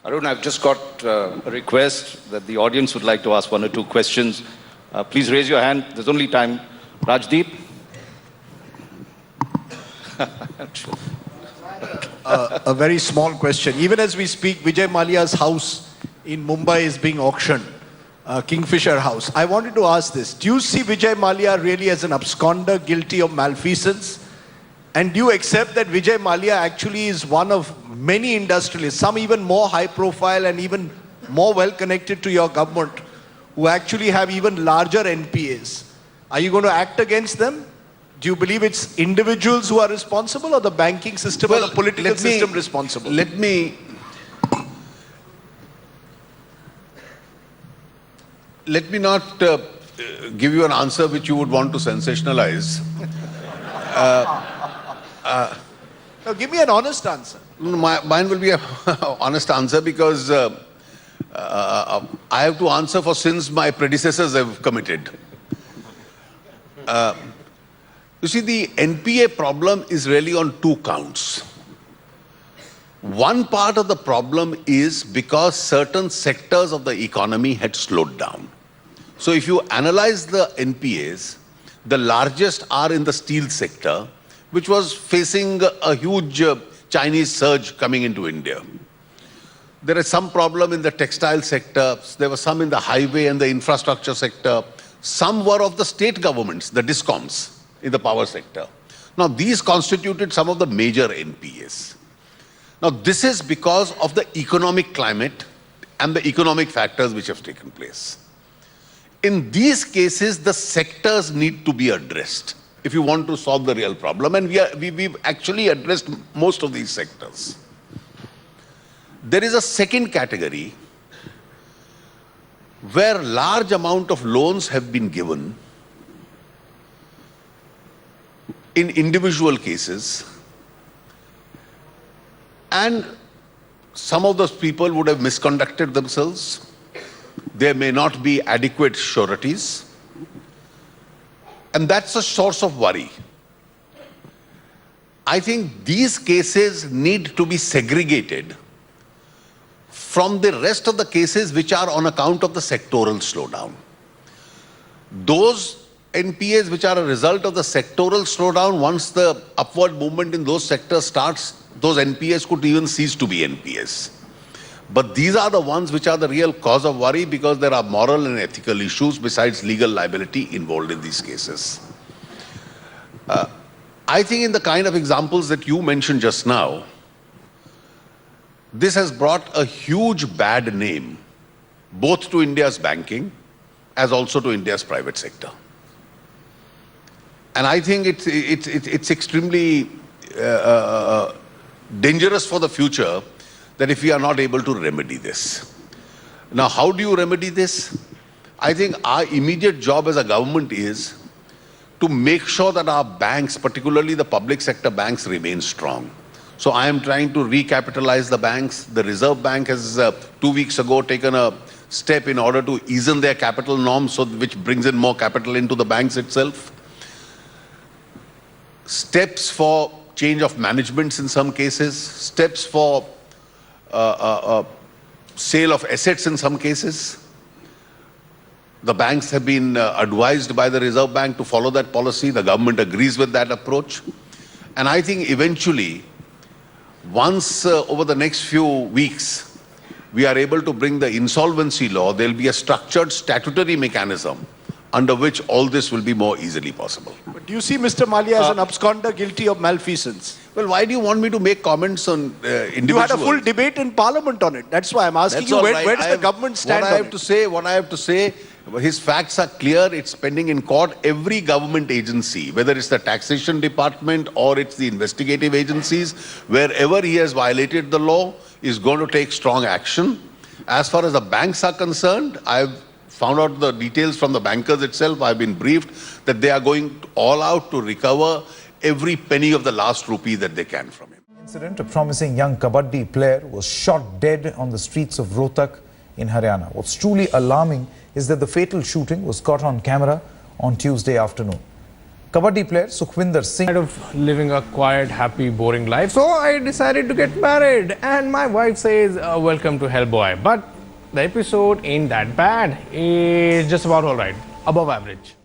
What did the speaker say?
Arun, I've just got a request that the audience would like to ask one or two questions. Please raise your hand. There's only time. Rajdeep? A very small question. Even as we speak, Vijay Mallya's house in Mumbai is being auctioned, Kingfisher House. I wanted to ask this. Do you see Vijay Mallya really as an absconder guilty of malfeasance? And do you accept that Vijay Mallya actually is one of many industrialists, some even more high profile and even more well connected to your government, who actually have even larger NPAs? Are you going to act against them? Do you believe it's individuals who are responsible or the banking system or the political system responsible? Let me not give you an answer which you would want to sensationalize. No, give me an honest answer. Mine will be an honest answer because I have to answer for sins my predecessors have committed. You see, the NPA problem is really on two counts. One part of the problem is because certain sectors of the economy had slowed down. So if you analyze the NPAs, the largest are in the steel sector, which was facing a huge Chinese surge coming into India. There is some problem in the textile sector. There was some in the highway and the infrastructure sector. Some were of the state governments, the DISCOMs in the power sector. Now, these constituted some of the major NPAs. Now, this is because of the economic climate and the economic factors which have taken place. In these cases, the sectors need to be addressed if you want to solve the real problem. And we've actually addressed most of these sectors. There is a second category where large amount of loans have been given in individual cases, and some of those people would have misconducted themselves. There may not be adequate sureties, and that's a source of worry. I think these cases need to be segregated from the rest of the cases which are on account of the sectoral slowdown. Those NPAs which are a result of the sectoral slowdown, once the upward movement in those sectors starts, those NPAs could even cease to be NPAs. But these are the ones which are the real cause of worry because there are moral and ethical issues besides legal liability involved in these cases. I think in the kind of examples that you mentioned just now, this has brought a huge bad name both to India's banking as also to India's private sector. And I think it's extremely dangerous for the future that if we are not able to remedy this. Now, how do you remedy this? I think our immediate job as a government is to make sure that our banks, particularly the public sector banks, remain strong. So I am trying to recapitalize the banks. The Reserve Bank has 2 weeks ago taken a step in order to ease in their capital norms, which brings in more capital into the banks itself. Steps for change of managements in some cases, steps for sale of assets in some cases. The banks have been advised by the Reserve Bank to follow that policy. The government agrees with that approach. And I think eventually, once over the next few weeks, we are able to bring the insolvency law, there will be a structured statutory mechanism under which all this will be more easily possible. But do you see Mr. Mallya as an absconder guilty of malfeasance? Well, why do you want me to make comments on individuals? You had a full debate in Parliament on it. That's why I'm asking you, where does the government stand what I have to say, his facts are clear. It's pending in court. Every government agency, whether it's the taxation department or it's the investigative agencies, wherever he has violated the law, is going to take strong action. As far as the banks are concerned, I've found out the details from the bankers itself. I've been briefed that they are going all out to recover every penny of the last rupee that they can from him. Incident, a promising young kabaddi player was shot dead on the streets of Rohtak in Haryana. What's truly alarming is that the fatal shooting was caught on camera on Tuesday afternoon. Kabaddi player Sukhwinder Singh. Tired of living a quiet, happy, boring life, so I decided to get married. And my wife says, welcome to hell, boy. But the episode ain't that bad. It's just about all right, above average.